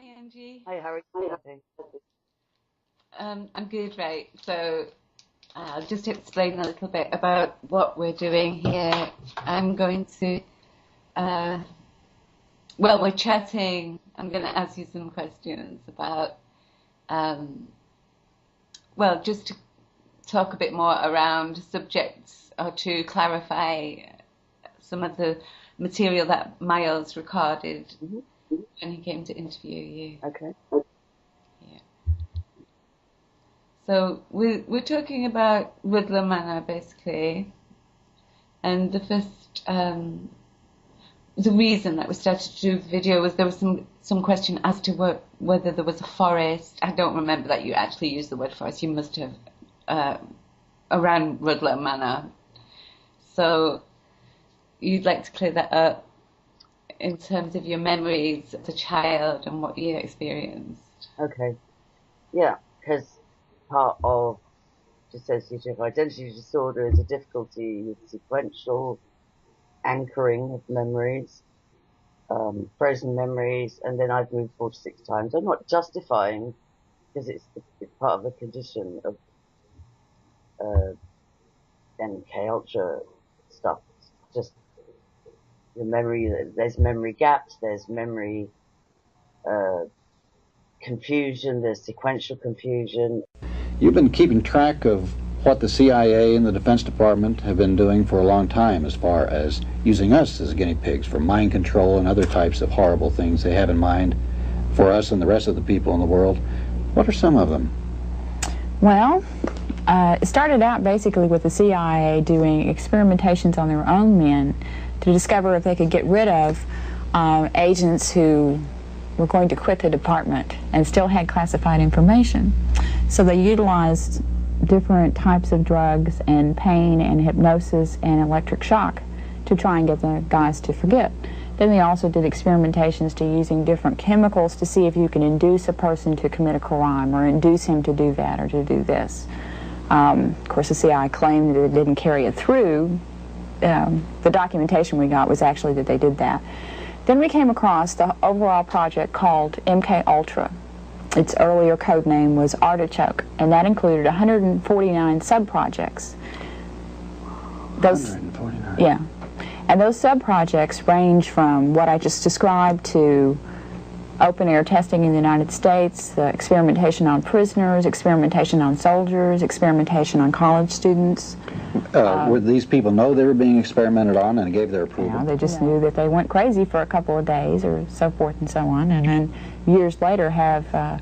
Angie. Hi, Harry. Okay. I'm good, right? So I'll just explain a little bit about what we're doing here. I'm going to, we're chatting. I'm going to ask you some questions about, just to talk a bit more around subjects or to clarify some of the material that Miles recorded when he came to interview you. Okay. Yeah. So we're talking about Woodland Manor basically, and the first the reason that we started to do the video was there was some question as to whether there was a forest. I don't remember that you actually used the word forest. You must have around Woodland Manor. So you'd like to clear that up in terms of your memories as a child and what you experienced. Okay. Yeah, because part of dissociative identity disorder is a difficulty with sequential anchoring of memories, frozen memories, and then I've moved 4 to 6 times. I'm not justifying, because it's part of the condition of MKULTRA stuff. It's just the memory, there's memory gaps, there's memory confusion, there's sequential confusion. You've been keeping track of what the CIA and the Defense Department have been doing for a long time as far as using us as guinea pigs for mind control and other types of horrible things they have in mind for us and the rest of the people in the world. What are some of them? Well, it started out basically with the CIA doing experimentations on their own men to discover if they could get rid of agents who were going to quit the department and still had classified information. So they utilized different types of drugs and pain and hypnosis and electric shock to try and get the guys to forget. Then they also did experimentations to using different chemicals to see if you can induce a person to commit a crime or induce him to do that or to do this. Of course, the CIA claimed that it didn't carry it through. The documentation we got was actually that they did that. Then we came across the overall project called MKULTRA. Its earlier code name was Artichoke, and that included 149 sub-projects. 149. Yeah. And those sub-projects range from what I just described to open-air testing in the United States, experimentation on prisoners, experimentation on soldiers, experimentation on college students. Would these people know they were being experimented on and gave their approval? Yeah, they just knew that they went crazy for a couple of days or so forth and so on, and then years later have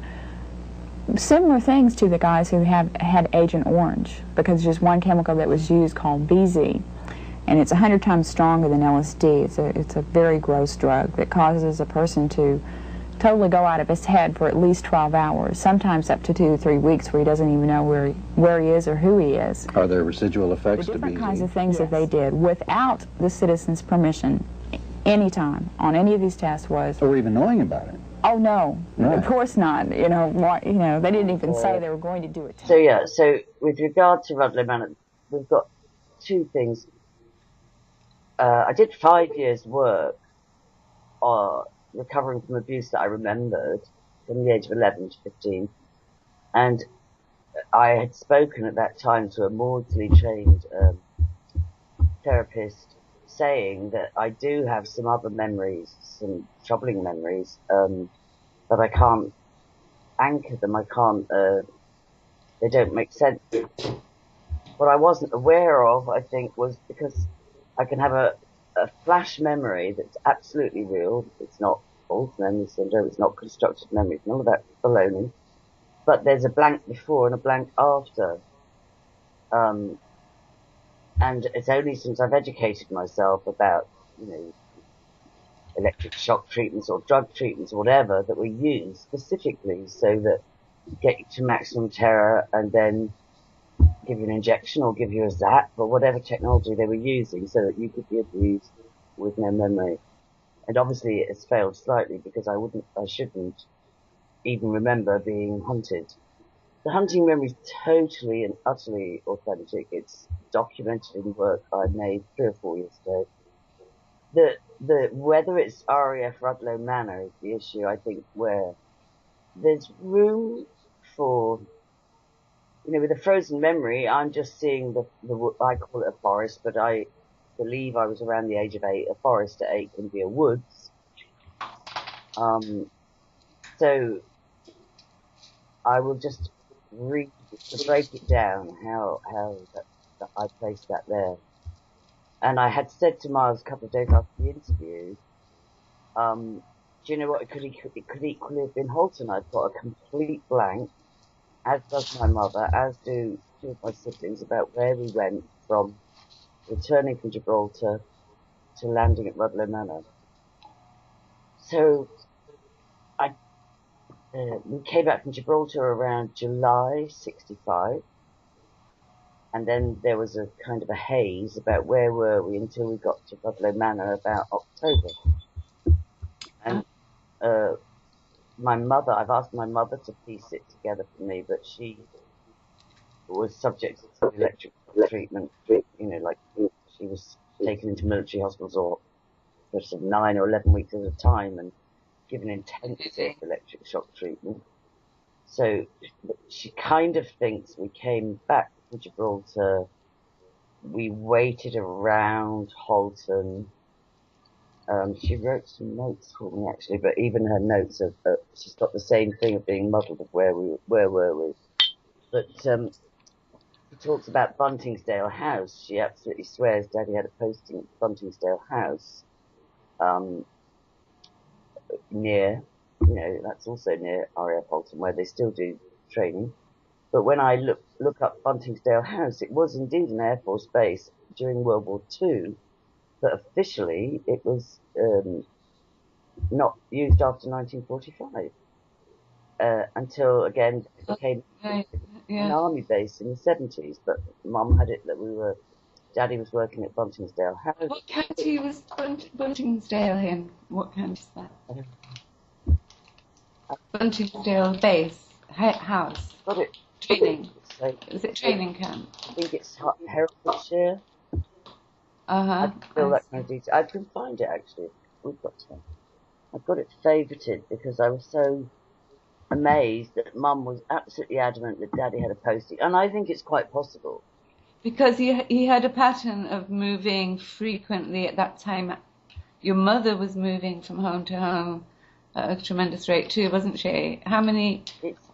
similar things to the guys who have had Agent Orange, because there's one chemical that was used called BZ, and it's 100 times stronger than LSD. It's a very gross drug that causes a person to totally go out of his head for at least 12 hours, sometimes up to 2 to 3 weeks, where he doesn't even know where he is or who he is. Are there residual effects The to different BZ? kinds of things that they did without the citizen's permission, anytime on any of these tests was. Or even knowing about it? Oh no, Right. Of course not. You know, they didn't even say they were going to do it. So yeah, so with regard to Rudloe Manor, we've got 2 things. I did 5 years work recovering from abuse that I remembered from the age of 11 to 15, and I had spoken at that time to a Maudsley trained therapist, saying that I do have some other memories, some troubling memories, but I can't anchor them. I can't. They don't make sense. What I wasn't aware of, I think, was because I can have a flash memory that's absolutely real. It's not false memory syndrome. It's not constructed memory. It's none of that baloney. But there's a blank before and a blank after. And it's only since I've educated myself about, electric shock treatments or drug treatments or whatever that were used specifically so that get you to maximum terror and then give you an injection or give you a zap or whatever technology they were using so that you could be abused with no memory. And obviously it has failed slightly because I shouldn't even remember being hunted. The hunting memory is totally and utterly authentic. It's documented in work I made 3 or 4 years ago. Whether it's RAF Rudloe Manor is the issue, I think, where there's room for, with a frozen memory, I'm just seeing I call it a forest, but I believe I was around the age of 8. A forest at 8 can be a woods. So I will just to break it down how that I placed that there. And I had said to Miles a couple of days after the interview, do you know what? It could equally have been Halton. I've got a complete blank, as does my mother, as do 2 of my siblings, about where we went from returning from Gibraltar to landing at Rudloe Manor. So we came back from Gibraltar around July 65. And then there was a kind of a haze about where were we until we got to Rudloe Manor about October. And I've asked my mother to piece it together for me, but she was subject to electric treatment, like she was taken into military hospitals for sort of 9 or 11 weeks at a time and given intensive electric shock treatment. So she kind of thinks we came back from Gibraltar, we waited around Halton. She wrote some notes for me actually, but even her notes she's got the same thing of being muddled of where were we. But she talks about Buntingsdale House. She absolutely swears Daddy had a posting at Buntingsdale House, near, that's also near RAF Halton, where they still do training. But when I look up Buntingsdale House, it was indeed an Air Force base during World War II, but officially it was not used after 1945 until again it became an army base in the 70s. But Mum had it that Daddy was working at Buntingsdale House. What county was Buntingsdale in? What county is that? Buntingsdale base house. Got it. Training. Is it training camp? I think it's Herefordshire. I feel that kind of detail. I can find it actually. I've got it favorited because I was so amazed that Mum was absolutely adamant that Daddy had a posting, and I think it's quite possible. Because he had a pattern of moving frequently at that time. Your mother was moving from home to home at a tremendous rate too, wasn't she? How many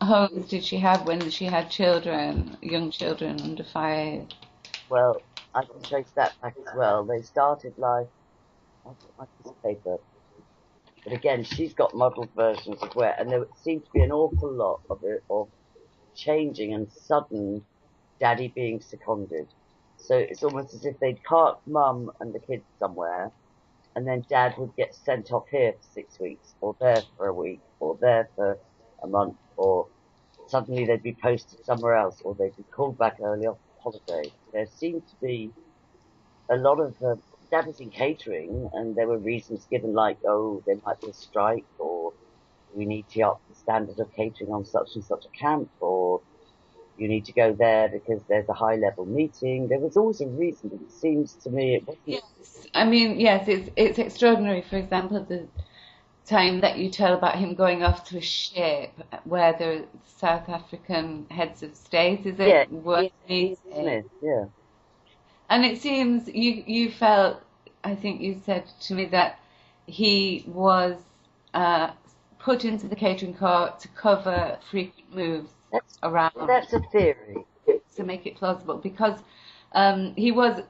homes did she have when she had children, young children under 5? Well, I can trace that back as well. They started life, I've got my piece of paper, but again, she's got muddled versions of where, and there seemed to be an awful lot of changing and sudden Daddy being seconded. So it's almost as if they'd park Mum and the kids somewhere, and then Dad would get sent off here for 6 weeks, or there for a week, or there for a month, or suddenly they'd be posted somewhere else, or they'd be called back early off holiday. There seemed to be a lot of Dad was in catering, and there were reasons given like, oh, there might be a strike, or we need to up the standard of catering on such and such a camp, or you need to go there because there's a high-level meeting. There was always a reason, but it seems to me it wasn't. Yes, I mean, yes, it's extraordinary. For example, the time that you tell about him going off to a ship where the South African heads of state, is it? Yeah, yeah. And it seems you felt, I think you said to me that he was put into the catering car to cover frequent moves around. That's a theory. To make it plausible, because he was,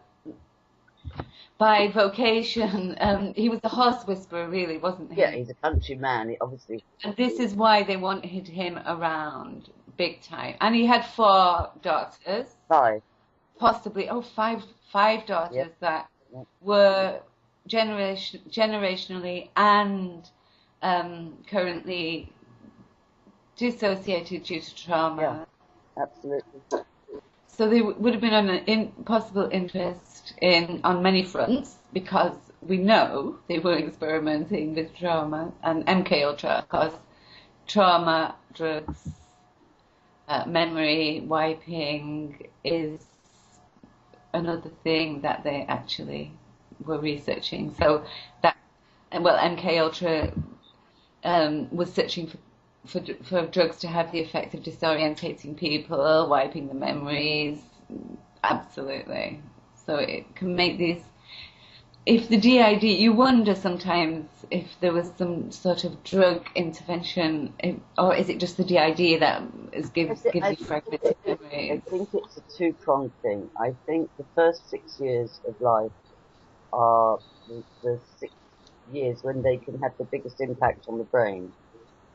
by vocation, he was a horse whisperer, really, wasn't he? Yeah, he's a country man, obviously. And this is why they wanted him around big time. And he had 4 daughters. 5. Possibly, five daughters that were generationally and currently dissociated due to trauma. Yeah, absolutely. So they would have been on an possible interest on many fronts, because we know they were experimenting with trauma, and MKULTRA, of course, trauma, drugs, memory wiping is another thing that they actually were researching. So that, well, MKUltra was searching for drugs to have the effect of disorientating people, wiping the memories. Absolutely. So it can make these. If the DID, you wonder sometimes if there was some sort of drug intervention, or is it just the DID that gives you fragmented memories? I think it's a two-pronged thing. I think the first 6 years of life are the 6 years when they can have the biggest impact on the brain.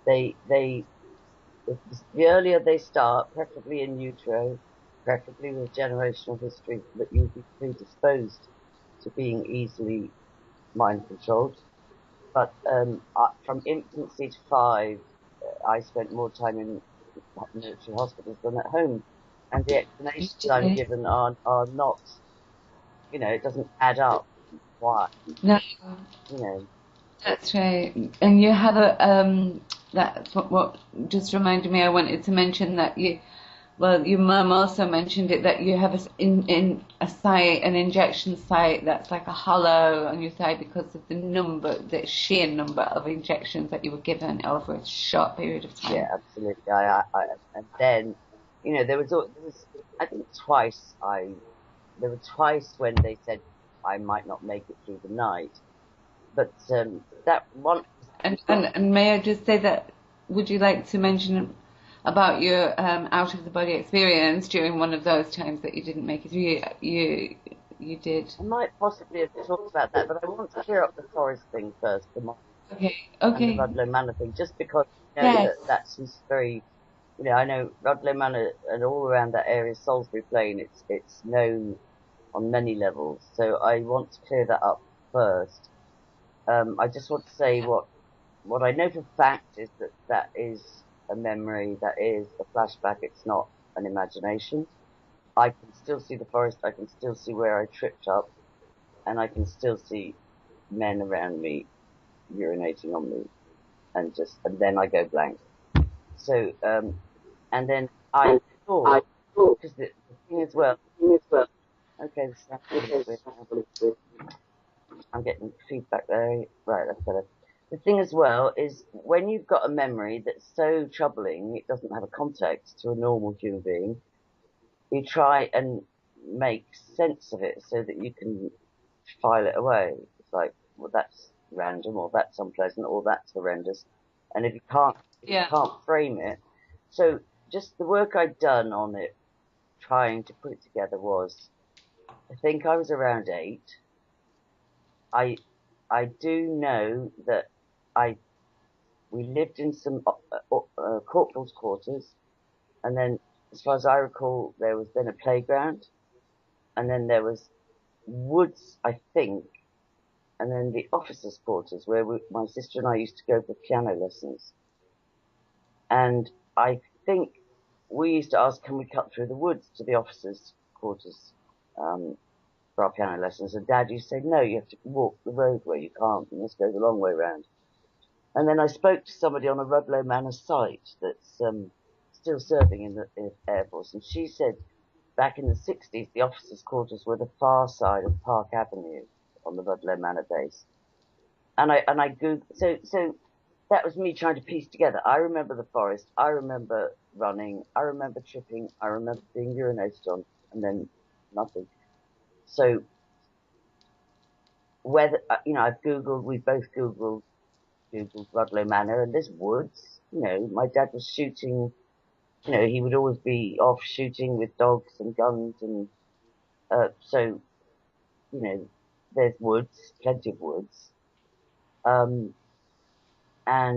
The earlier they start, preferably in utero, preferably with generational history, that you'll be predisposed to being easily mind controlled. But from infancy to 5, I spent more time in military hospitals than at home, and the explanations I'm given are not, it doesn't add up. Why? No, that's right. And you have that's what just reminded me. I wanted to mention that your mum also mentioned it, that you have in a site, an injection site that's like a hollow on your thigh because of the sheer number of injections that you were given over a short period of time. Yeah, absolutely. And then, there was, I think there were twice when they said I might not make it through the night, but that one. And may I just say that, would you like to mention about your out of the body experience during one of those times that you didn't make it through? You did. I might possibly have talked about that, but I want to clear up the forest thing first, Okay. and the Rudloe Manor thing, just because that's very, I know Rudloe Manor and all around that area, Salisbury Plain, it's known on many levels, so I want to clear that up first. I just want to say what I know for fact is that is a memory, that is a flashback, it's not an imagination. I can still see the forest, I can still see where I tripped up, and I can still see men around me urinating on me, and then I go blank. So, and then I thought, because the thing as well, okay, I'm getting feedback there, right, that's better. The thing as well is when you've got a memory that's so troubling, it doesn't have a context to a normal human being, you try and make sense of it so that you can file it away. It's like, well, that's random, or that's unpleasant, or that's horrendous. And if you can't frame it, so just the work I'd done on it, trying to put it together was, I think I was around 8. I do know that we lived in some corporal's quarters, and then, as far as I recall, there was then a playground, and then there was woods, I think, and then the officers' quarters where my sister and I used to go for piano lessons. And I think we used to ask, can we cut through the woods to the officers' quarters for our piano lessons? And Dad used to say, no, you have to walk the roadway, you can't, you must go the long way round. And then I spoke to somebody on a Rudloe Manor site that's still serving in the Air Force, and she said back in the 60s, the officers' quarters were the far side of Park Avenue on the Rudloe Manor base. And I Googled, so that was me trying to piece together. I remember the forest, I remember running, I remember tripping, I remember being urinated on, and then nothing. So whether, I've Googled, we both Googled Rudloe Manor, and there's woods. My dad was shooting, he would always be off shooting with dogs and guns, and so, there's woods, plenty of woods. And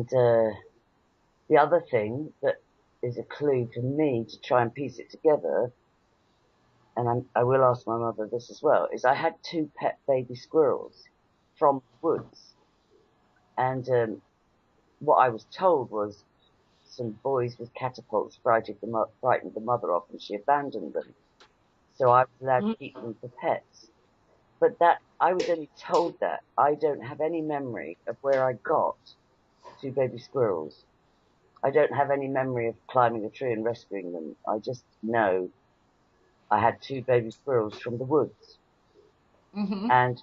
the other thing that is a clue for me to try and piece it together, and I will ask my mother this as well, is I had 2 pet baby squirrels from the woods. And what I was told was some boys with catapults frightened the mother off, and she abandoned them. So I was allowed to keep them for pets. But I was only told that. I don't have any memory of where I got 2 baby squirrels. I don't have any memory of climbing a tree and rescuing them. I just know I had 2 baby squirrels from the woods. Mm-hmm. And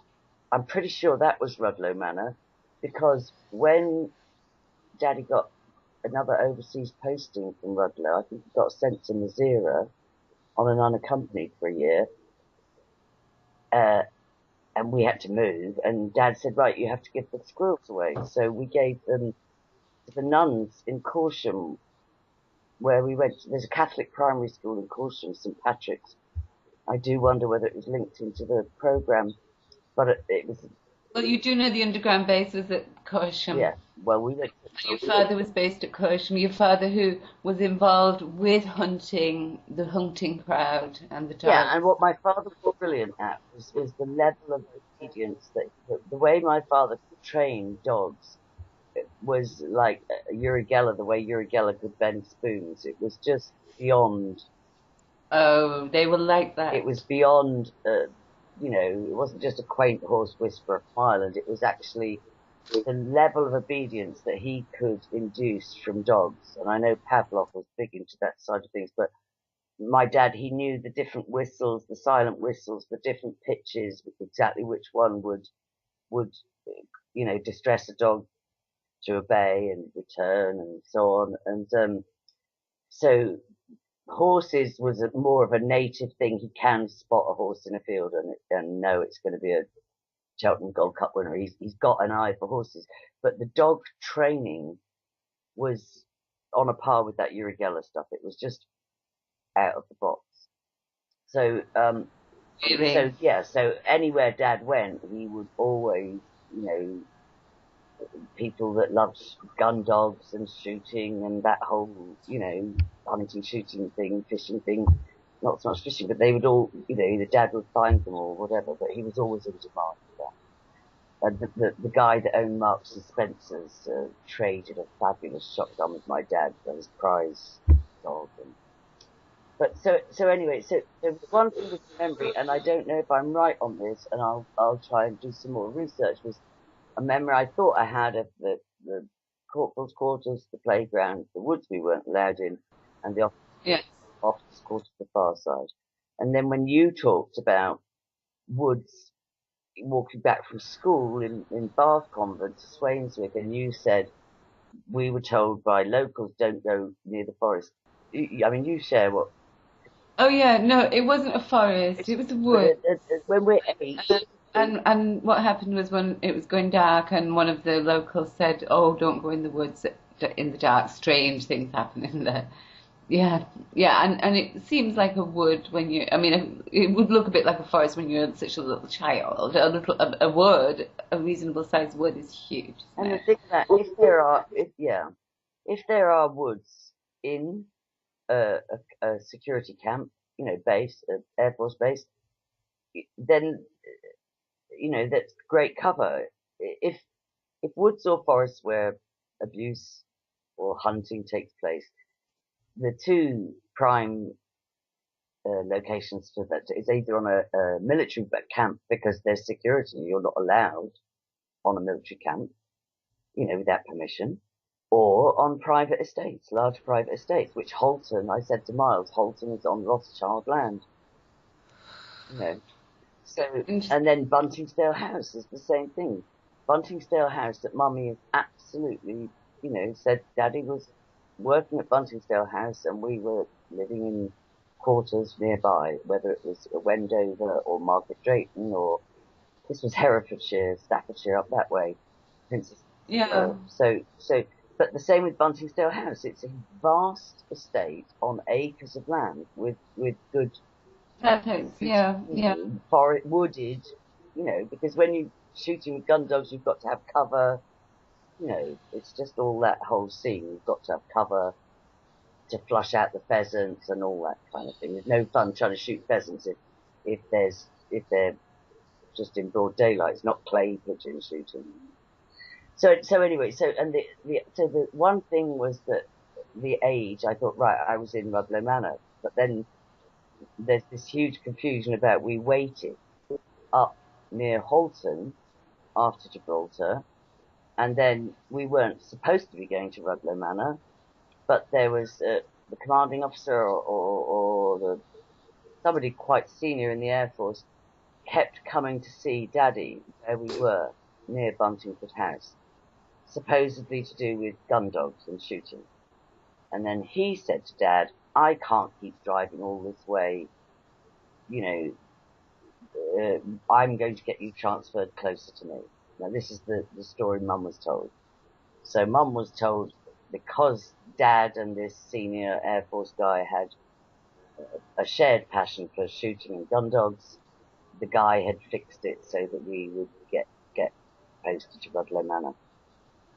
I'm pretty sure that was Rudloe Manor, because when Daddy got another overseas posting from Rudloe. I think he got sent to Madeira on an unaccompanied for a year. And we had to move, and Dad said, right, you have to give the squirrels away. So we gave them to the nuns in Corsham, where we went. There's a Catholic primary school in Corsham, St Patrick's. I do wonder whether it was linked into the programme, but it was. Well, you do know the underground base was at Corsham. Yeah, well, we went. Your father was based at Corsham. Your father, who was involved with hunting, the hunting crowd and the dogs. Yeah, and what my father was brilliant at was the level of obedience that the way my father trained dogs was like Uri Geller, the way Uri Geller could bend spoons. It was just beyond. Oh, they were like that. It was beyond, you know, it wasn't just a quaint horse whisperer from Ireland. It was actually the level of obedience that he could induce from dogs. And I know Pavlov was big into that side of things, but my dad, he knew the different whistles, the silent whistles, the different pitches, exactly which one would, you know, distress a dog to obey and return and so on. And so horses was more of a native thing. He can spot a horse in a field and know it's going to be a Cheltenham Gold Cup winner. He's got an eye for horses, but the dog training was on a par with that Uri Geller stuff. It was just out of the box. So, Really? so yeah, so anywhere Dad went, he would always, you know, people that loved gun dogs and shooting and that whole, you know, hunting, shooting thing, fishing thing. Not so much fishing, but they would all, you know, the dad would find them or whatever, but he was always in demand for that. And the guy that owned Marks and Spencer's traded a fabulous shotgun with my dad for his prize dog. But so anyway, so one thing with memory, and I don't know if I'm right on this, and I'll try and do some more research, was a memory I thought I had of the corporal's quarters, the playground, the woods we weren't allowed in, and the Yes. officers' quarters the far side. And then when you talked about woods walking back from school in Bath Convent to Swainswick, and you said we were told by locals don't go near the forest. I mean, you share what. Oh yeah, no, it wasn't a forest. It was a wood. When we're 8. And what happened was when it was going dark, and one of the locals said, "Oh, don't go in the woods in the dark. Strange things happen in there." Yeah, yeah, and it seems like a wood when you. I mean, it would look a bit like a forest when you're such a little child. A wood, a reasonable sized wood, is huge. And Isn't the it? thing that if there are woods in a security camp, you know, base, Air Force base, then you know that's great cover. If woods or forests where abuse or hunting takes place, the two prime locations for that is either on a military camp because there's security, you're not allowed on a military camp, you know, without permission, or on private estates, large private estates, which Holton, I said to Miles, Holton is on Rothschild land, you know. So, and then Buntingsdale House is the same thing. Buntingsdale House that Mummy is absolutely, you know, said Daddy was working at Buntingsdale House and we were living in quarters nearby, whether it was Wendover or Margaret Drayton or this was Herefordshire, Staffordshire up that way, Princess. Yeah. But the same with Buntingsdale House. It's a vast estate on acres of land with good Perfect. Yeah, yeah. forest, wooded, you know, because when you're shooting with gun dogs, you've got to have cover, you know, it's just all that whole scene. You've got to have cover to flush out the pheasants and all that kind of thing. There's no fun trying to shoot pheasants if they're just in broad daylight. It's not clay pigeon shooting. So anyway, the one thing was that the age, I thought, right, I was in Rudloe Manor, but then there's this huge confusion about we waited up near Holton after Gibraltar, and then we weren't supposed to be going to Rudloe Manor, but there was the commanding officer or somebody quite senior in the Air Force kept coming to see Daddy where we were near Buntingford House. supposedly to do with gun dogs and shooting. And then he said to Dad, I can't keep driving all this way, I'm going to get you transferred closer to me. Now, this is the story Mum was told. So Mum was told, because Dad and this senior Air Force guy had a shared passion for shooting and gun dogs, the guy had fixed it so that we would get posted to Rudloe Manor.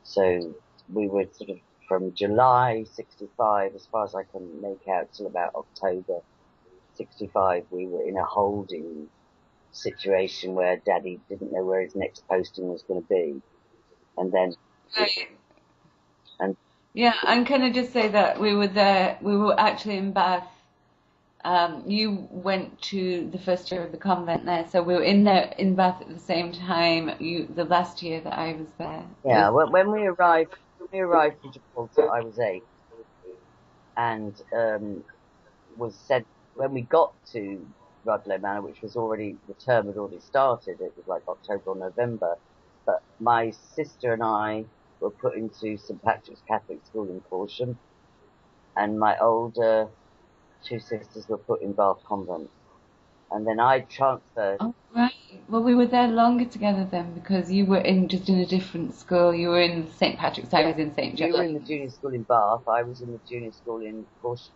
So we were sort of from July 65, as far as I can make out, till about October 65, we were in a holding situation where Daddy didn't know where his next posting was going to be. And then... Right. And yeah, and can I just say that we were actually in Bath. You went to the first year of the convent there, so we were in Bath at the same time. The last year that I was there. Yeah, when we arrived in Gibraltar, I was 8, and was sent when we got to Rudloe Manor, which was the term had already started. It was like October or November, but my sister and I were put into St Patrick's Catholic School in Corsham, and my older 2 sisters were put in Bath Convent. And then I transferred. Oh, right. Well, we were there longer together then, because you were just in a different school. You were in St Patrick's, I was in St John's. You were in the junior school in Bath, I was in the junior school in Corsham.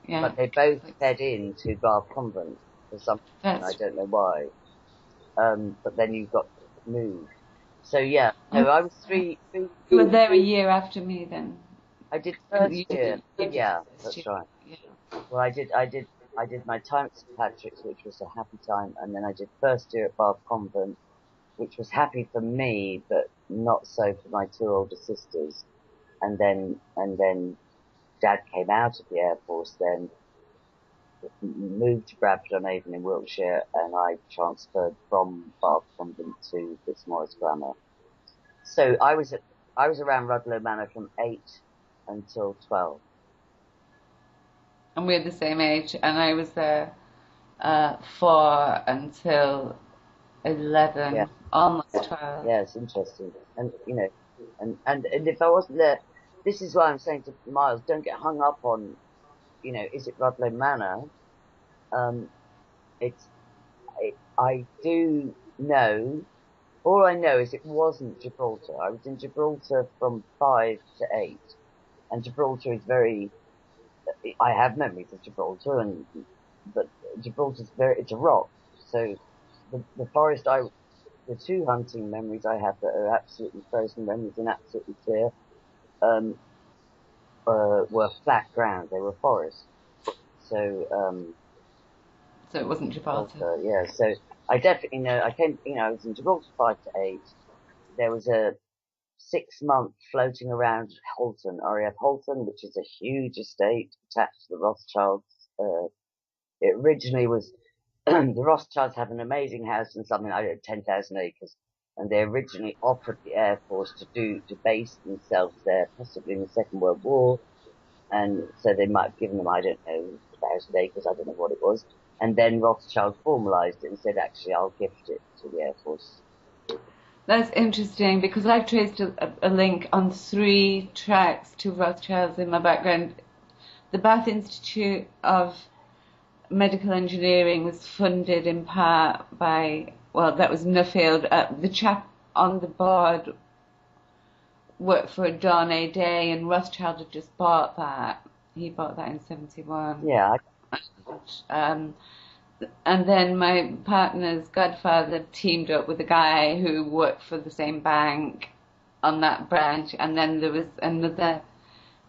Yeah. But they both fed into Bath Convent for something, I don't know why. But then you got moved. So yeah, no, I was 3. You were there a year after me then. I did first year. Yeah, that's right. Yeah. Well, I did my time at St Patrick's, which was a happy time, and then I did first year at Bath Convent, which was happy for me, but not so for my 2 older sisters. And then Dad came out of the Air Force, then moved to Bradford-on-Avon in Wiltshire, and I transferred from Bath Convent to Fitzmaurice Grammar. So I was around Rudloe Manor from 8 until 12. And we're the same age, and I was there 4 until 11, Yeah. almost 12. Yeah, it's interesting. And and if I wasn't there, this is why I'm saying to Miles, don't get hung up on, is it Rudloe Manor? I do know, all I know is it wasn't Gibraltar. I was in Gibraltar from 5 to 8, and Gibraltar is I have memories of Gibraltar, but Gibraltar's it's a rock. So the forest the 2 hunting memories I have that are absolutely frozen memories and absolutely clear, were flat ground. They were forest. So it wasn't Gibraltar. Yeah. So I definitely know. I was in Gibraltar 5 to 8. There was a 6-month floating around Holton, RAF Holton, which is a huge estate attached to the Rothschilds. It originally was, the Rothschilds have an amazing house and something like 10,000 acres, and they originally offered the Air Force to base themselves there, possibly in the Second World War, and so they might have given them, I don't know, 1,000 acres, I don't know what it was, and then Rothschild formalised it and said, actually, I'll gift it to the Air Force. That's interesting, because I've traced a link on 3 tracks to Rothschilds in my background. The Bath Institute of Medical Engineering was funded in part by, that was Nuffield. The chap on the board worked for Dawn Day, and Rothschild had just bought that. He bought that in 71. Yeah. And then my partner's godfather teamed up with a guy who worked for the same bank on that branch. And then there was another,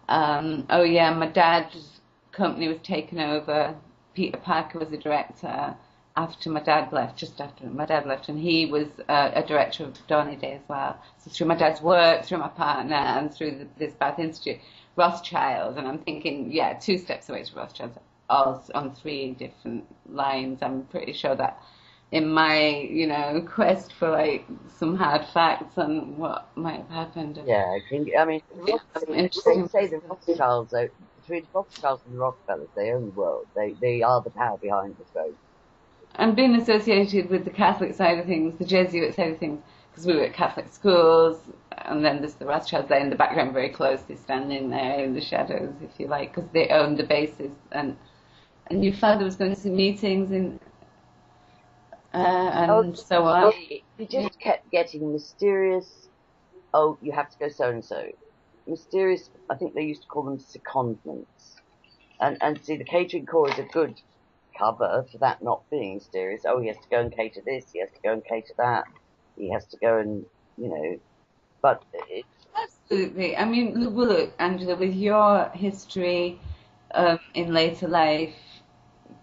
my dad's company was taken over. Peter Parker was the director after my dad left, just after my dad left, and he was a director of Dawn Day as well. So through my dad's work, through my partner, and through this Bath Institute, Rothschild, and I'm thinking, 2 steps away to Rothschild, all on 3 different lines. I'm pretty sure that in my, quest for like some hard facts on what might have happened. Yeah, I think, they say the Rothschilds, between Rothschilds and the Rockefellers, they own the world. They are the power behind the throne. And being associated with the Catholic side of things, the Jesuit side of things, because we were at Catholic schools, and then there's the Rothschilds there in the background, very closely standing there in the shadows, if you like, because they owned the bases, and your father was going to meetings and so on. He just kept getting mysterious. Oh, you have to go so and so. Mysterious. I think they used to call them secondments. And see, the catering corps is a good cover for that not being mysterious. Oh, he has to go and cater this. He has to go and cater that. He has to go and But it, absolutely. I mean, look, Angela, with your history in later life,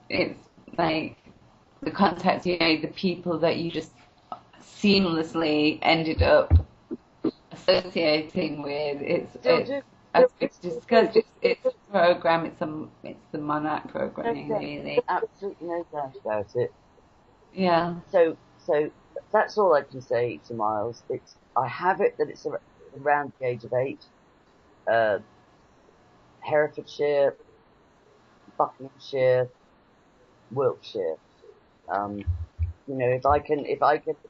it's like the contacts you made, the people that you just seamlessly ended up associating with. As we've discussed, it's a program. It's the Monarch programming, really. Absolutely no doubt about it. Yeah. So that's all I can say to Miles. I have it that it's around the age of 8. Herefordshire, Buckinghamshire, Wiltshire. If I can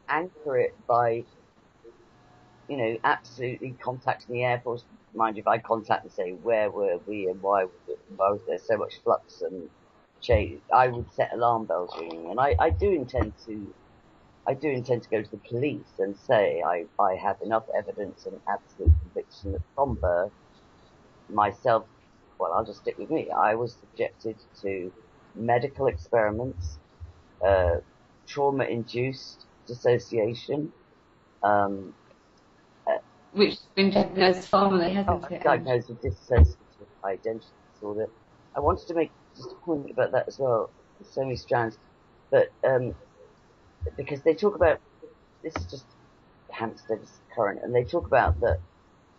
anchor it by, absolutely contacting the Air Force. Mind you, if I contact and say where were we and why was there so much flux and change, I would set alarm bells ringing. And I do intend to go to the police and say I have enough evidence and absolute conviction that from birth, myself, well, I'll just stick with me. I was subjected to medical experiments, trauma-induced dissociation, which has been diagnosed formally, hasn't it? Diagnosed with dissociative identity disorder. I wanted to make just a point about that as well. There's so many strands, but because they talk about, this is just Hampstead's current, and they talk about that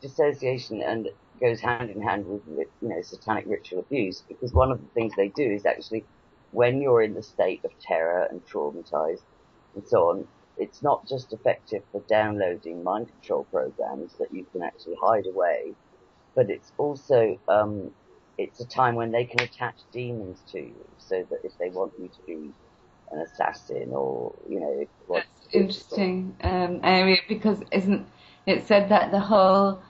dissociation and goes hand in hand with satanic ritual abuse, because one of the things they do is actually, when you're in the state of terror and traumatized and so on, it's not just effective for downloading mind control programs that you can actually hide away, but it's also it's a time when they can attach demons to you, so that if they want you to be an assassin or That's interesting area, because isn't it said that the whole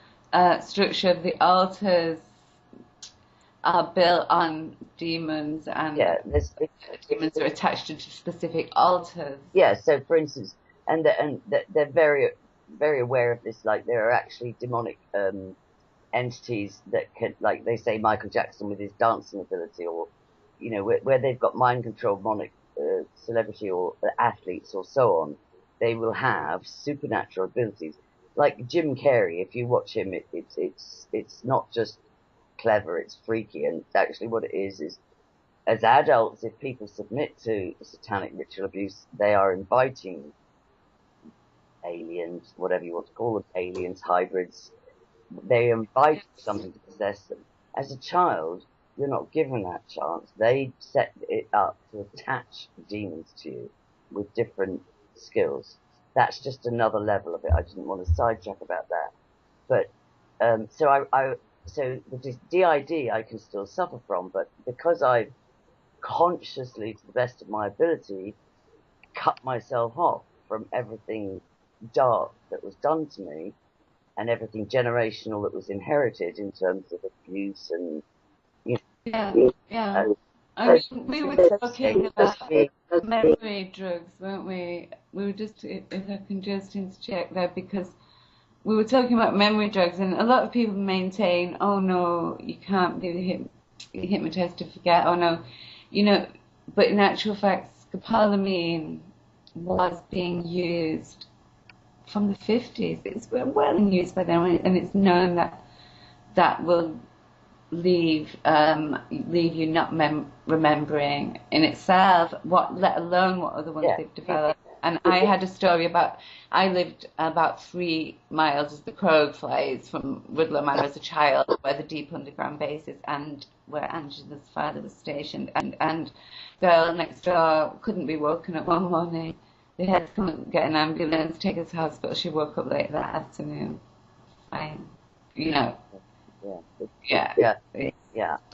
structure of the altars are built on demons, and demons are attached to specific altars. Yeah, so for instance, and they're very, very aware of this. Like, there are actually demonic entities that can, like they say Michael Jackson with his dancing ability, or where they've got mind control demonic celebrity or athletes or so on, they will have supernatural abilities. Like Jim Carrey, if you watch him, it's not just clever, it's freaky. And actually what it is as adults, if people submit to satanic ritual abuse, they are inviting aliens, whatever you want to call them, aliens, hybrids. They invite something to possess them. As a child, you're not given that chance. They set it up to attach demons to you with different skills. That's just another level of it. I didn't want to sidetrack about that. But so the DID I can still suffer from, but because I've consciously, to the best of my ability, cut myself off from everything dark that was done to me and everything generational that was inherited in terms of abuse and Yeah. I mean, we were talking about memory drugs, weren't we? We were just, if I can just interject there, because we were talking about memory drugs, and a lot of people maintain, oh no, you can't be hypnotized to forget, oh no, but in actual fact, scopolamine was being used from the 50s. It's well in use by then, and it's known that will leave you not remembering in itself, let alone what other ones they've developed. And I had a story about, I lived about 3 miles as the crow flies from Woodlow Manor as a child, where the deep underground base is and where Angela's father was stationed. And the girl next door couldn't be woken up one morning. They had to come and get an ambulance, take her to hospital. She woke up late that afternoon. Fine. Yeah.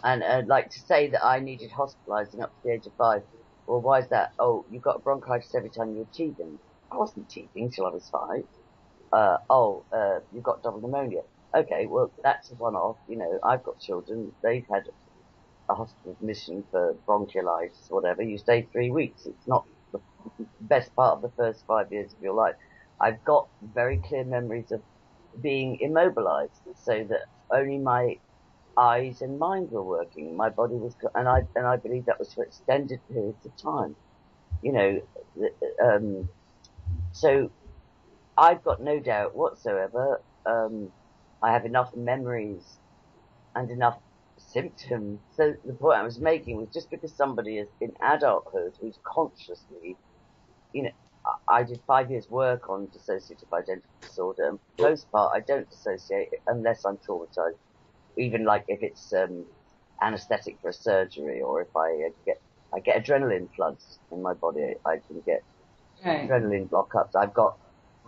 And I'd like to say that I needed hospitalising up to the age of 5. Well, why is that? Oh, you got bronchitis every time you were teething. I wasn't teething till I was 5. you've got double pneumonia. Okay, well, that's a one-off. You know, I've got children. They've had a hospital admission for bronchiolitis, whatever. You stay 3 weeks. It's not the best part of the first 5 years of your life. I've got very clear memories of being immobilized so that only my eyes and mind were working. My body was, and I believe that was for extended periods of time. You know, so I've got no doubt whatsoever. I have enough memories and enough symptoms. So the point I was making was just because somebody is in adulthood who's consciously, you know, I did 5 years work on dissociative identity disorder, and for the most part I don't dissociate unless I'm traumatized. Even like if it's anesthetic for a surgery, or if I get adrenaline floods in my body, I can get adrenaline block-ups. I've got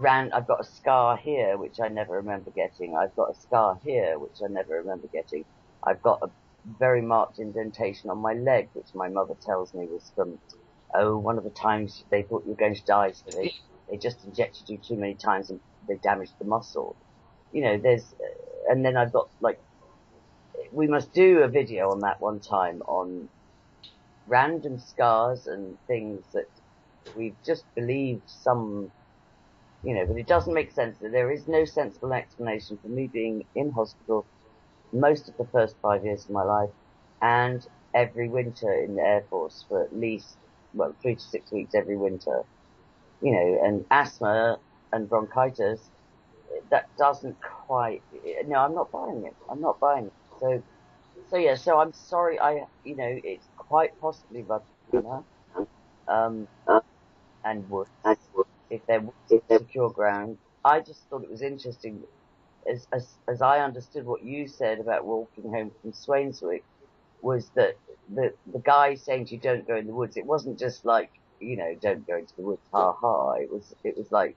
a scar here which I never remember getting. I've got a scar here which I never remember getting. I've got a very marked indentation on my leg, which my mother tells me was from one of the times they thought you were going to die, so they just injected you too many times and they damaged the muscle. You know, and then I've got like, we must do a video on that one time on random scars and things that we've just believed some, you know, but it doesn't make sense. There is no sensible explanation for me being in hospital most of the first 5 years of my life and every winter in the Air Force for at least, 3 to 6 weeks every winter, you know, and asthma and bronchitis, that doesn't quite, no, I'm not buying it. So I'm sorry, it's quite possibly Vagina, and woods, if there was secure ground. I just thought it was interesting, as I understood what you said about walking home from Swainswick, was that the guy saying to you don't go in the woods, it wasn't just like, you know, don't go into the woods, ha ha. It was like,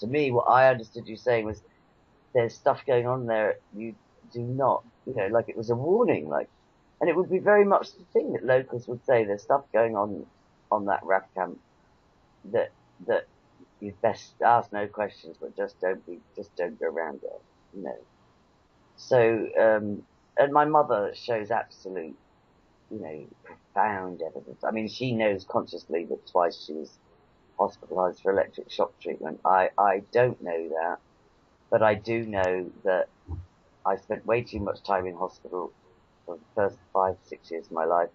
to me, what I understood you saying was there's stuff going on there you do not, you know, like it was a warning, like, and it would be very much the thing that locals would say, there's stuff going on that RAF camp that you'd best ask no questions, but just don't go around it, you know. So, and my mother shows absolute, you know, profound evidence. I mean, she knows consciously that twice she was hospitalized for electric shock treatment. I don't know that, but I do know that I spent way too much time in hospital for the first 5, 6 years of my life.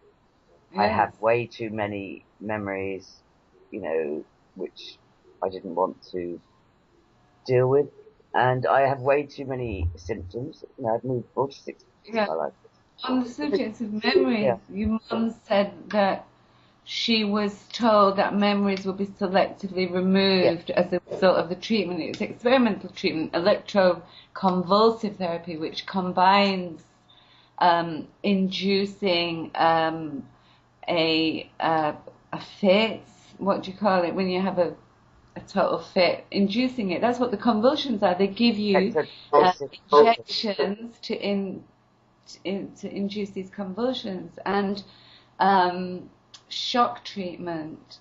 Yes. I have way too many memories, you know, which I didn't want to deal with. And I have way too many symptoms. You know, I've moved 46 years in my life. On the subject of memories, your mum said that she was told that memories would be selectively removed as a result of the treatment. It was experimental treatment, electroconvulsive therapy, which combines inducing a fit. What do you call it when you have a total fit? Inducing it. That's what the convulsions are. They give you injections to induce these convulsions, and shock treatment.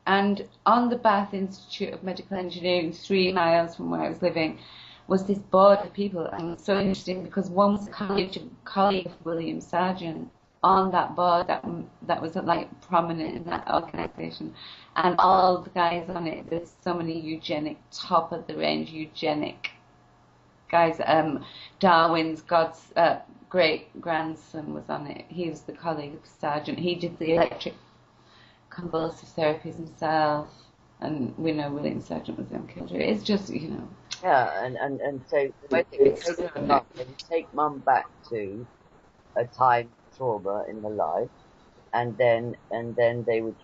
And on the Bath Institute of Medical Engineering, 3 miles from where I was living, was this board of people. And it's so interesting because one was a colleague of William Sargent on that board that was like prominent in that organisation, and all the guys on it. There's so many eugenic, top of the range eugenic guys. Darwin's great grandson was on it. He was the colleague of Sargent. He did the electric convulsive therapies himself, and we know William Sargent was MKULTRA. It's just, you know. Yeah, and so when they take mum back to a time of trauma in her life, and then they would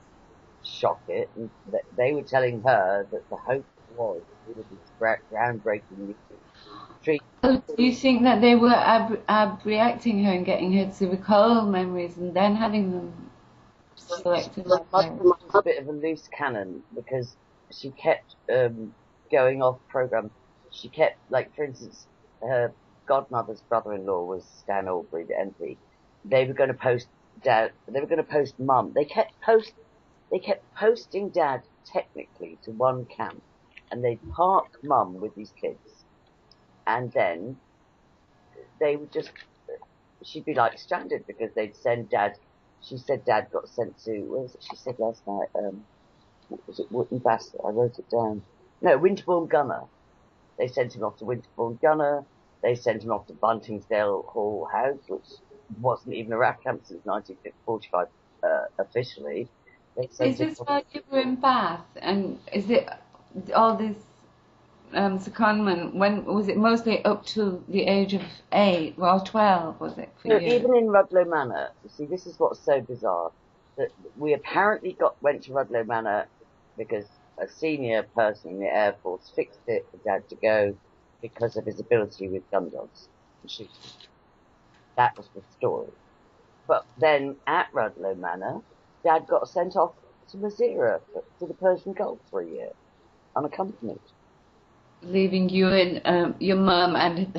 shock it, and they were telling her that the hope was it would be groundbreaking treatment. Do you think that they were abreacting her and getting her to recall memories and then having them selected? My mother was a bit of a loose cannon because she kept going off program. She kept, like, for instance, her godmother's brother-in-law was Stan Albury, the MP. They were going to post Dad. They were going to post Mum. They kept posting Dad technically to one camp, and they'd park mum with these kids, and then they would just, she'd be like stranded because they'd send dad. She said dad got sent to, where was it she said last night? What was it, Wootton Bassett? I wrote it down. No, Winterbourne Gunner. They sent him off to Winterbourne Gunner. They sent him off to Buntingsdale Hall House, which wasn't even a RAF camp since 1945 officially. Is this while you were in Bath? And is it all this secondment? When was it? Mostly up to the age of 8 or 12, was it for you? Even in Rudloe Manor, you see, this is what's so bizarre. That we apparently went to Rudloe Manor because a senior person in the Air Force fixed it for Dad to go because of his ability with gun dogs and shooting. That was the story. But then at Rudloe Manor, Dad got sent off to Madeira to the Persian Gulf for a year, unaccompanied. Leaving you and your mum and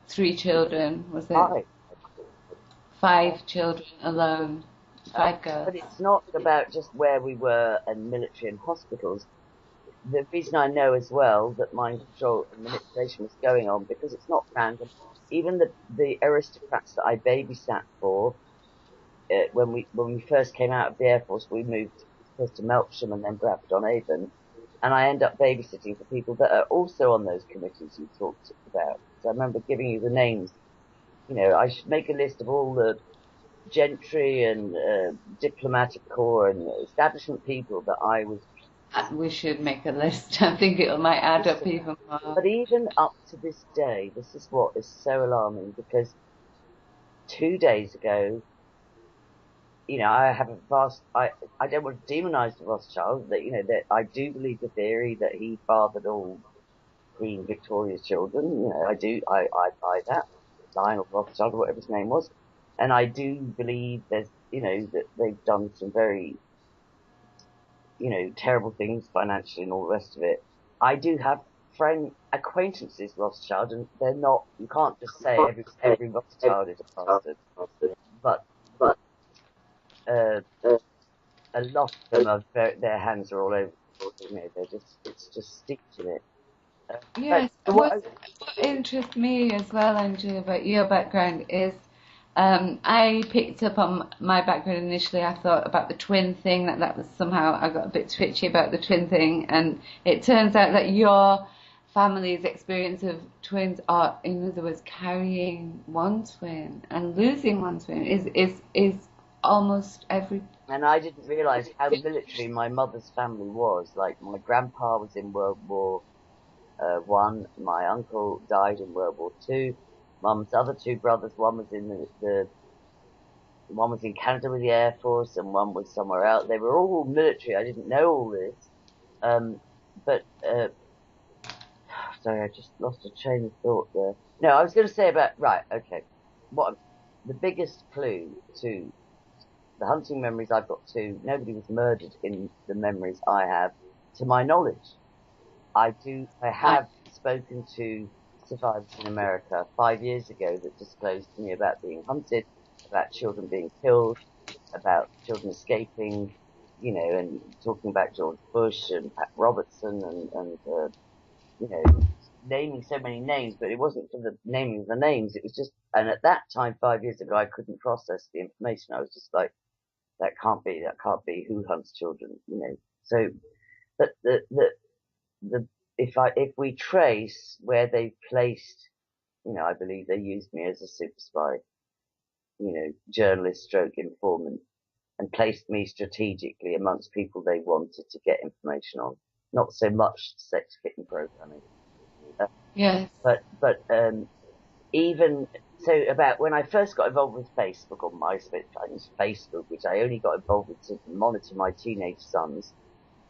3 children, was it? 5 children alone. 5 girls. But it's not about just where we were and military and hospitals. The reason I know as well that mind control and manipulation was going on, because it's not random. Even the aristocrats that I babysat for, when we first came out of the Air Force, we moved first to Melksham and then Bradford-on-Avon, and I end up babysitting for people that are also on those committees you talked about. So I remember giving you the names. You know, I should make a list of all the gentry and diplomatic corps and establishment people that I was. We should make a list. I think it might add up even more. But even up to this day, this is what is so alarming, because 2 days ago, you know, I have a vast, I don't want to demonize the Rothschild, that, you know, that I do believe the theory that he fathered all Queen Victoria's children. You know, I buy that. Lionel Rothschild, or whatever his name was. And I do believe there's, you know, that they've done some very, you know, terrible things financially and all the rest of it. I do have acquaintances Rothschild, and they're not, you can't just say every Rothschild is a bastard. But a lot of them their hands are all over, you know, it's just steeped in it. Yes, what interests me as well, Angie, about your background is I picked up on my background initially. I thought about the twin thing, that was somehow, I got a bit twitchy about the twin thing, and it turns out that your family's experience of twins are, in other words, carrying one twin and losing one twin is almost every. And I didn't realise how military my mother's family was. Like, my grandpa was in World War One. My uncle died in World War Two. Mum's other 2 brothers, one was in one was in Canada with the Air Force, and one was somewhere else. They were all military. I didn't know all this. Sorry, I just lost a train of thought there. No, I was going to say about, right, okay. The biggest clue to the hunting memories I've got too, nobody was murdered in the memories I have, to my knowledge. I have spoken to survivors in America 5 years ago that disclosed to me about being hunted, about children being killed, about children escaping, you know, and talking about George Bush and Pat Robertson and you know, naming so many names, but it wasn't for the naming of the names. It was just, and at that time, 5 years ago, I couldn't process the information. I was just like, that can't be who hunts children, you know. So, but if we trace where they placed, you know, I believe they used me as a super spy, you know, journalist stroke informant, and placed me strategically amongst people they wanted to get information on. Not so much sex kitten programming. Yes. But even so, about when I first got involved with Facebook or MySpace, I used Facebook, which I only got involved with to monitor my teenage sons.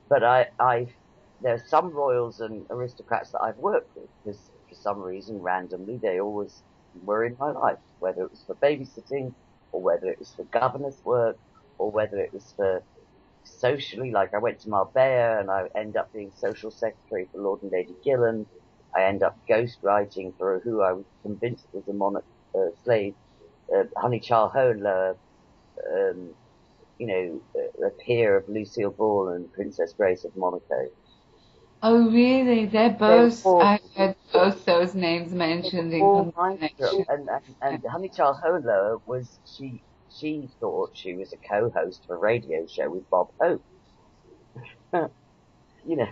But there are some royals and aristocrats that I've worked with, because for some reason, randomly, they always were in my life, whether it was for babysitting, or whether it was for governess work, or whether it was for socially, like I went to Marbella and I end up being social secretary for Lord and Lady Gillan. I end up ghostwriting for who I was convinced was a monarch slave, Honey Charhola, you know, a peer of Lucille Ball and Princess Grace of Monaco. Oh, really? They're They were both, I awful. heard both those names They were mentioned in all mind control. connection. And Honey Child Holo was, she thought she was a co-host of a radio show with Bob Hope. You know,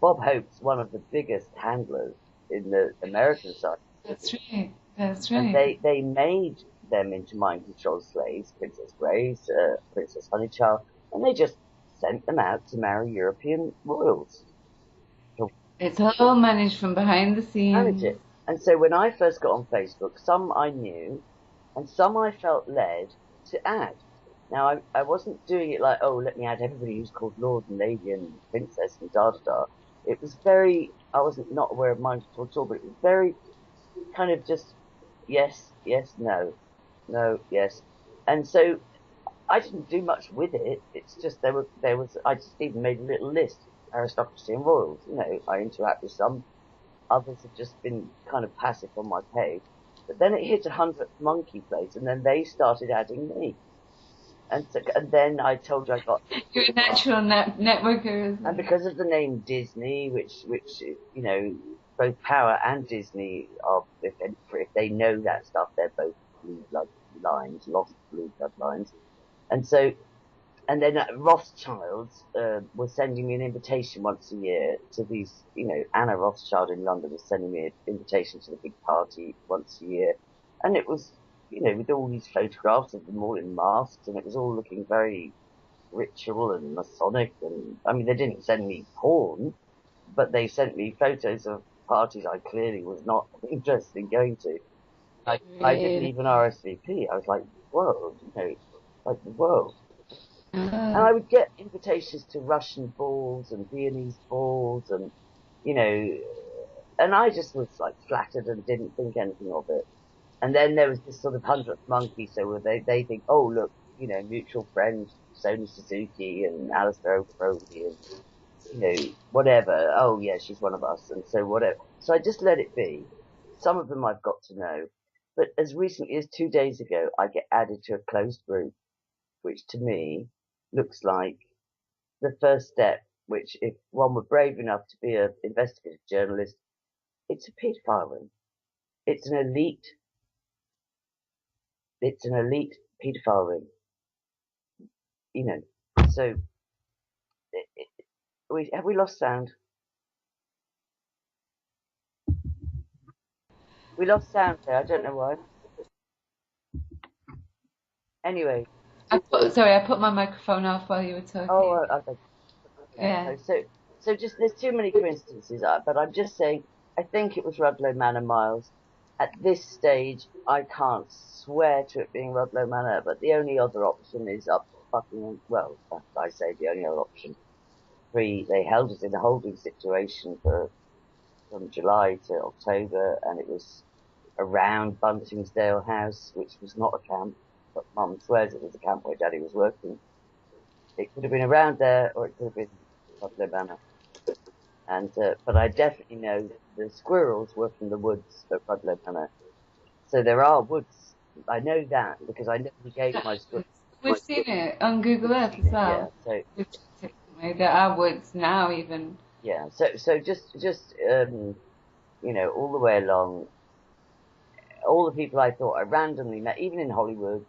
Bob Hope's one of the biggest handlers in the American side. That's right. That's And right. they made them into mind control slaves, Princess Grace, Princess Honeychild, and they just sent them out to marry European royals to It's all managed from behind the manage scenes. it. And so when I first got on Facebook, some I knew, and some I felt led to add. Now, I wasn't doing it like, oh, let me add everybody who's called Lord and Lady and Princess and da-da-da. It was very, I wasn't not aware of mind control at all, but it was very kind of just yes, yes, no, no, yes. And so I didn't do much with it. It's just I just even made a little list, aristocracy and royals. You know, I interact with some, others have just been kind of passive on my page. But then it hit 100th monkey place, and then they started adding me. And then I told you I got, You're a natural networker, isn't and it? because of the name Disney, which you know, both Power and Disney are, if they know that stuff, they're both blue blood lines, lost blue blood lines. And so, and then Rothschilds were sending me an invitation once a year to these, you know, Anna Rothschild in London was sending me an invitation to the big party once a year. And it was, you know, with all these photographs of them all in masks, and it was all looking very ritual and Masonic. And I mean, they didn't send me porn, but they sent me photos of parties I clearly was not interested in going to. I didn't even RSVP. I was like, whoa, you know, like, whoa. And I would get invitations to Russian balls and Viennese balls and, you know, and I just was like flattered and didn't think anything of it. And then there was this sort of 100th monkey, so they think, oh, look, you know, mutual friends, Sony Suzuki and Alistair O'Brody and, you know, whatever. Oh, yeah, she's one of us. And so whatever. So I just let it be. Some of them I've got to know. But as recently as 2 days ago, I get added to a closed group, which to me looks like the first step, which if one were brave enough to be an investigative journalist, it's a paedophile ring. It's an elite, it's an elite paedophile ring, you know. So, have we lost sound? We lost sound there. I don't know why. Anyway, Sorry, I put my microphone off while you were talking. oh, I beg. Yeah. No, so just there's too many coincidences. But I'm just saying. I think it was Rudloe Manor, Miles. At this stage, I can't swear to it being Rudloe Manor, but the only other option is up fucking. Well, I say the only other option. They held us in a holding situation from July to October, and it was around Buntingsdale House, which was not a camp, but Mum swears it was a camp where Daddy was working. It could have been around there, or it could have been Rudloe Manor. And but I definitely know the squirrels were from the woods at Rudloe Manor. So there are woods. I know that because I know who gave my squirrel. We've seen it on Google Earth as Yeah. well. So We've checked it recently. There are woods now even. yeah. So just you know, all the way along, all the people I thought I randomly met, even in Hollywood,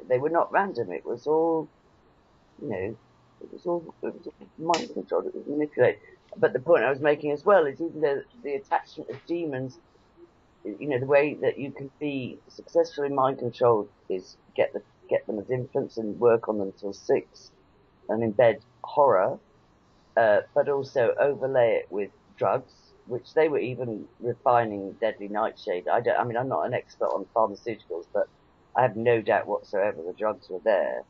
they were not random. It was all, you know, it was mind controlled. It was manipulated. But the point I was making as well is even the attachment of demons, you know, the way that you can be successfully mind controlled is get them as infants and work on them till 6 and embed horror, but also overlay it with drugs, which they were even refining deadly nightshade. I mean, I'm not an expert on pharmaceuticals, but I have no doubt whatsoever the drugs were there.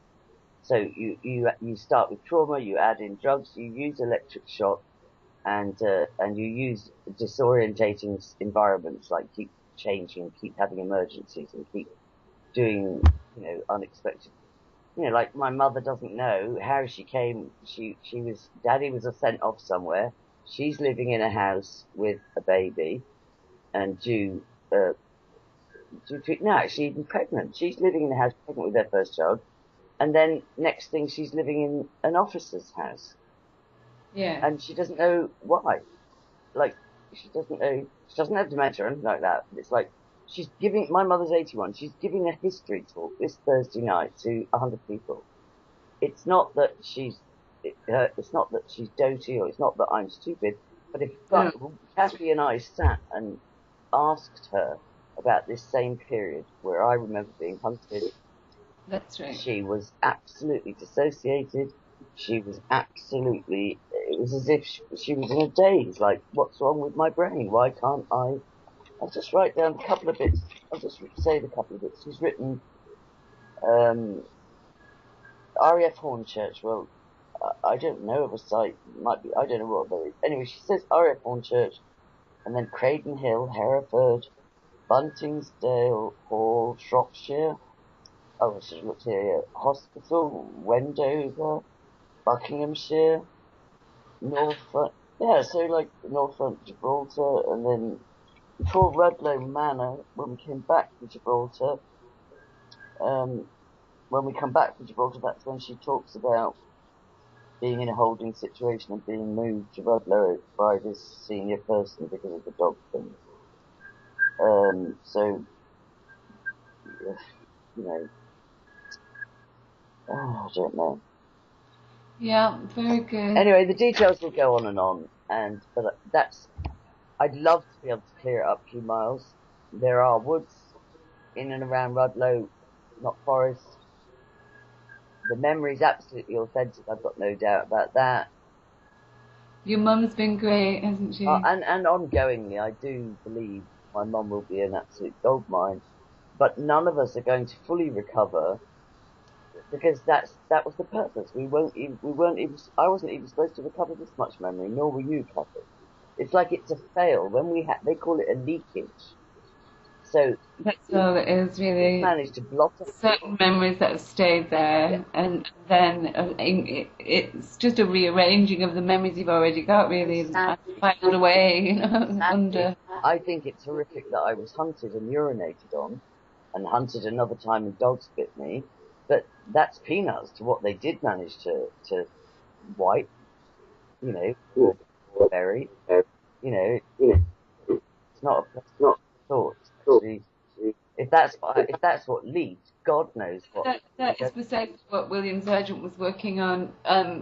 So you start with trauma, you add in drugs, you use electric shock, and you use disorientating environments, like keep changing, keep having emergencies, and keep doing, you know, unexpected. You know, like my mother doesn't know how she came. Daddy was sent off somewhere. She's living in a house with a baby, and no, actually even pregnant. She's living in a house pregnant with their first child, and then next thing she's living in an officer's house. Yeah. and she doesn't know why. Like, she doesn't know, she doesn't have dementia or anything like that. But it's like, she's giving, my mother's 81, she's giving a history talk this Thursday night to 100 people. It's not that it's not that she's doty, or it's not that I'm stupid, but if Kathy and I sat and asked her about this same period where I remember being hunted, That's right. she was absolutely dissociated. She was absolutely, it was as if she was in a daze, like, what's wrong with my brain? Why can't I'll just write down a couple of bits. I'll just say the couple of bits. She's written, RAF Hornchurch. Well, I don't know of a site. Might be, I don't know what there is. Anyway, she says RAF Hornchurch, and then Craden Hill, Hereford, Buntingsdale Hall, Shropshire. Oh, I should have looked here. Yeah. Hospital, Wendover, Buckinghamshire, Norfolk. Yeah, so like Norfolk, Gibraltar, and then before Rudloe Manor, when we came back from Gibraltar, when we come back from Gibraltar, that's when she talks about being in a holding situation and being moved to Rudloe by this senior person because of the dog thing. So, you know, I don't know. Yeah, very good. Anyway, the details will go on, but I'd love to be able to clear it up a few miles. There are woods in and around Rudloe, not forest. The memory's absolutely authentic, I've got no doubt about that. Your mum's been great, hasn't she? And ongoingly, I do believe my mum will be an absolute goldmine, but none of us are going to fully recover, because that was the purpose. I wasn't even supposed to recover this much memory, nor were you, Kathy. It's like it's a fail. They call it a leakage. So that's all it is, really. Managed to blot out certain memories that have stayed there, yeah. And then it's just a rearranging of the memories you've already got, really, filed away, you know, under. I think it's horrific that I was hunted and urinated on, and hunted another time and dogs bit me, but that's peanuts to what they did manage to wipe, you know, or bury, you know. It's not a pleasant thought, actually. If that's what leads, God knows what. That is precisely what William Sargent was working on,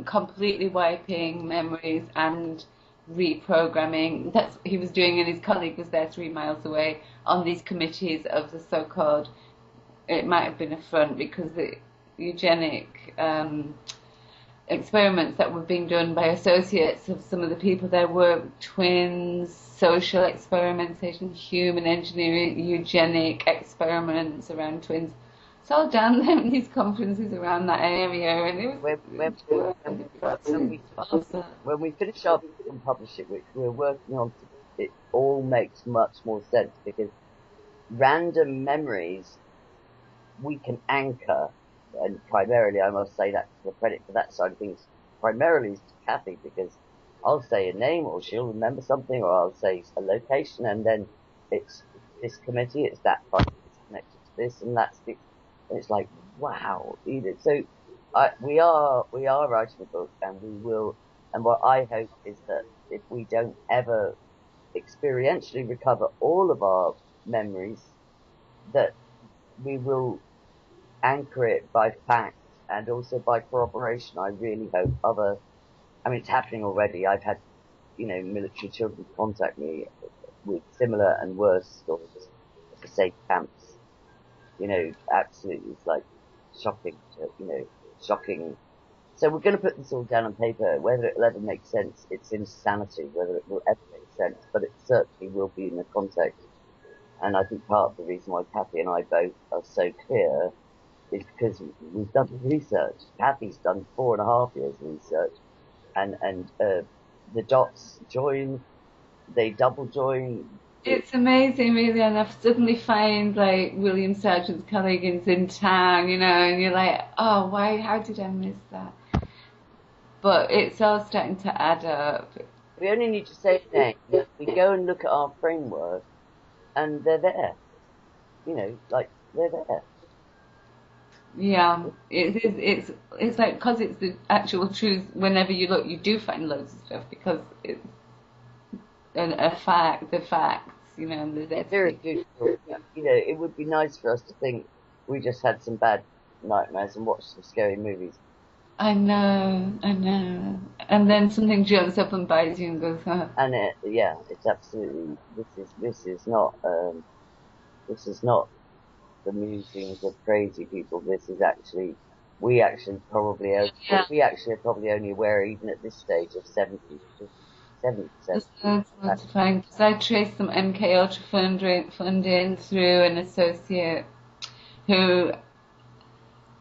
completely wiping memories and reprogramming. That's he was doing, and his colleague was there 3 miles away on these committees of the so-called. It might have been a front because the eugenic experiments that were being done by associates of some of the people there were twins, social experimentation, human engineering, eugenic experiments around twins. It's all down there in these conferences around that area, and it was when we finish up and publish it, which we're working on, it all makes much more sense, because random memories we can anchor. And primarily, I must say that the credit for that side of things primarily is to Kathy, because I'll say a name, or she'll remember something, or I'll say a location, and then it's this committee, it's that part, it's connected to this, and that's the. And it's like, wow, Edith. So we are writing a book, and we will. And what I hope is that if we don't ever experientially recover all of our memories, that we will anchor it by fact and also by corroboration. I really hope it's happening already. I've had, military children contact me with similar and worse stories of the safe camps. Absolutely, it's like shocking, shocking. So we're going to put this all down on paper. Whether it'll ever make sense, it's insanity, whether it will ever make sense, but it certainly will be in the context. And I think part of the reason why Kathy and I both are so clear is because we've done the research. Kathy's done 4.5 years of research, and the dots join, they double join. It's amazing, really, and I suddenly find like William Sargent's colleague is in town, and you're like, oh, how did I miss that? But it's all starting to add up. We only need to say a name. We go and look at our framework, and they're there. They're there. Yeah, it's like, because it's the actual truth. Whenever you look, you do find loads of stuff because it's the facts, and there's It's very everything. difficult. It would be nice for us to think we just had some bad nightmares and watched some scary movies. I know, I know. And then something jumps up and bites you and goes, huh. And it's absolutely, this is not the musings of crazy people. This is actually, Yeah, we actually are probably only aware, even at this stage, of 70% there's loads more to find. Because I traced some MKUltra funding through an associate who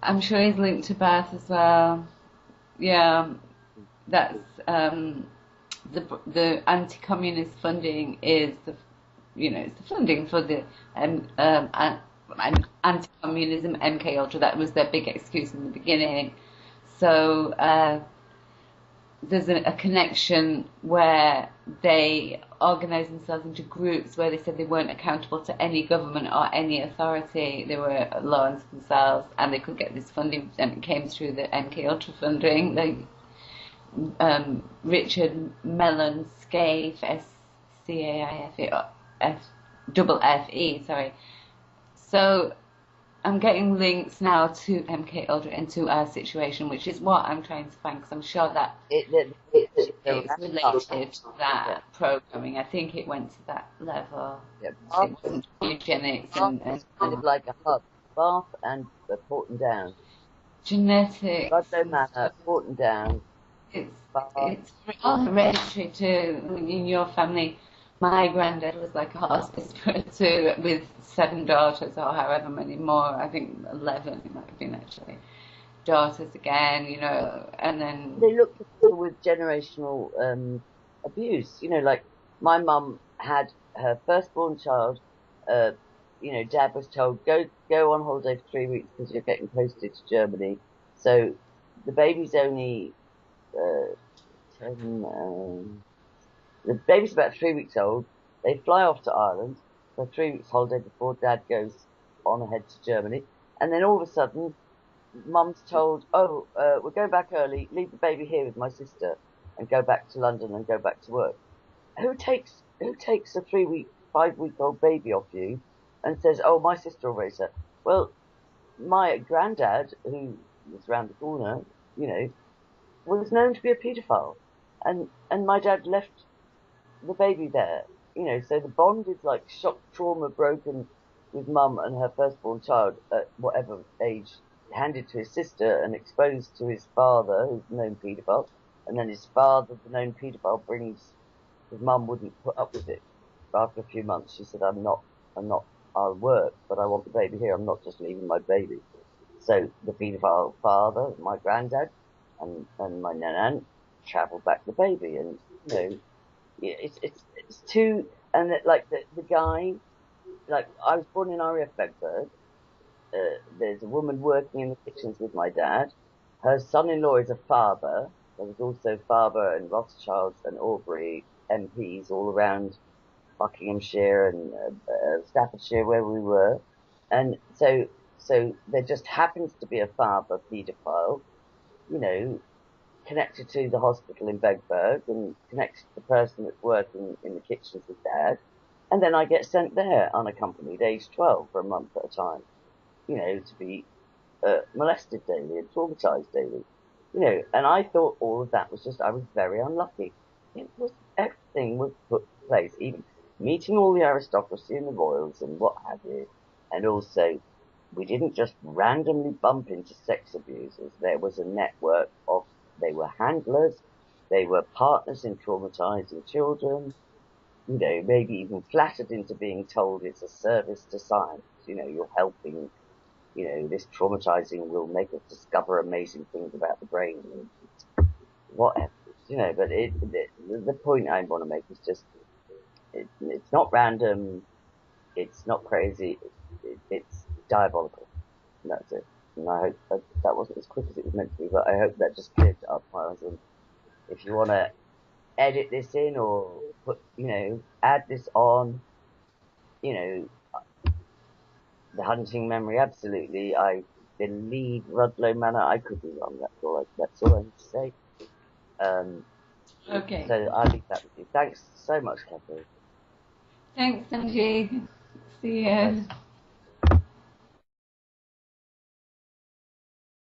I'm sure he's linked to Bath as well. Yeah, that's the anti-communist funding is it's the funding for the anti-communism MKUltra. That was their big excuse in the beginning. So there's a connection where they organized themselves into groups where they said they weren't accountable to any government or any authority. They were law unto themselves, and they could get this funding, and it came through the MKUltra funding. Richard Mellon Scaife, Scaife, sorry. So I'm getting links now to MKUltra and to our situation, which is what I'm trying to find, because I'm sure that it's related to that programming. I think it went to that level. Yeah, It wasn't eugenics and it's kind of like a hub. Bath and Porton Down. genetics. Ludlow Manor, Porton Down, It's Bath. it's all hereditary too. In your family, my granddad was like a hospice too, with 7 daughters or however many more. I think 11 it might have been actually. Daughters again, and then They look for people with generational abuse. Like my mum had her firstborn child. Dad was told go on holiday for 3 weeks because you're getting posted to Germany. So the baby's only 10. The baby's about 3 weeks old. They fly off to Ireland for 3 weeks holiday before Dad goes on ahead to Germany, and then all of a sudden Mum's told, "Oh, we're going back early. Leave the baby here with my sister, and go back to London and go back to work." Who takes a 3 week, 5 week old baby off you, and says, "Oh, my sister will raise her"? Well, my granddad, who was round the corner, was known to be a paedophile, and my dad left the baby there. So the bond is like shock trauma broken with mum and her firstborn child at whatever age, handed to his sister and exposed to his father, who's a known paedophile, and then his father, the known paedophile, brings his mum wouldn't put up with it. After a few months, she said, I'll work, but I want the baby here. I'm not just leaving my baby." So the paedophile father, my granddad, and my nan travelled back the baby, and it's too, and like the guy, like I was born in RAF Bedford. There's a woman working in the kitchens with my dad. Her son-in-law is a father. There was also Faber and Rothschilds and Aubrey MPs all around Buckinghamshire and Staffordshire where we were, and so there just happens to be a father paedophile, connected to the hospital in Bedburg and connected to the person that's working in the kitchens with Dad. And then I get sent there unaccompanied, age 12, for a month at a time, to be molested daily and traumatized daily. And I thought all of that was just, I was very unlucky. Everything was put in place, even meeting all the aristocracy and the royals and what have you. And also, we didn't just randomly bump into sex abusers. There was a network of, they were handlers, they were partners in traumatizing children, maybe even flattered into being told it's a service to science, you're helping, this traumatizing will make us discover amazing things about the brain, and whatever, but the point I want to make is just, it's not random, it's not crazy, it's diabolical. And that's it. And I hope that wasn't as quick as it was meant to be, but I hope that just cleared it up, Miles. And if you want to edit this in or put, add this on, the hunting memory, absolutely. I believe Rudloe Manor. I could be wrong. That's all I need to say. Okay. So I'll leave that with you. Thanks so much, Kathy. Thanks, Angie. See you. Bye.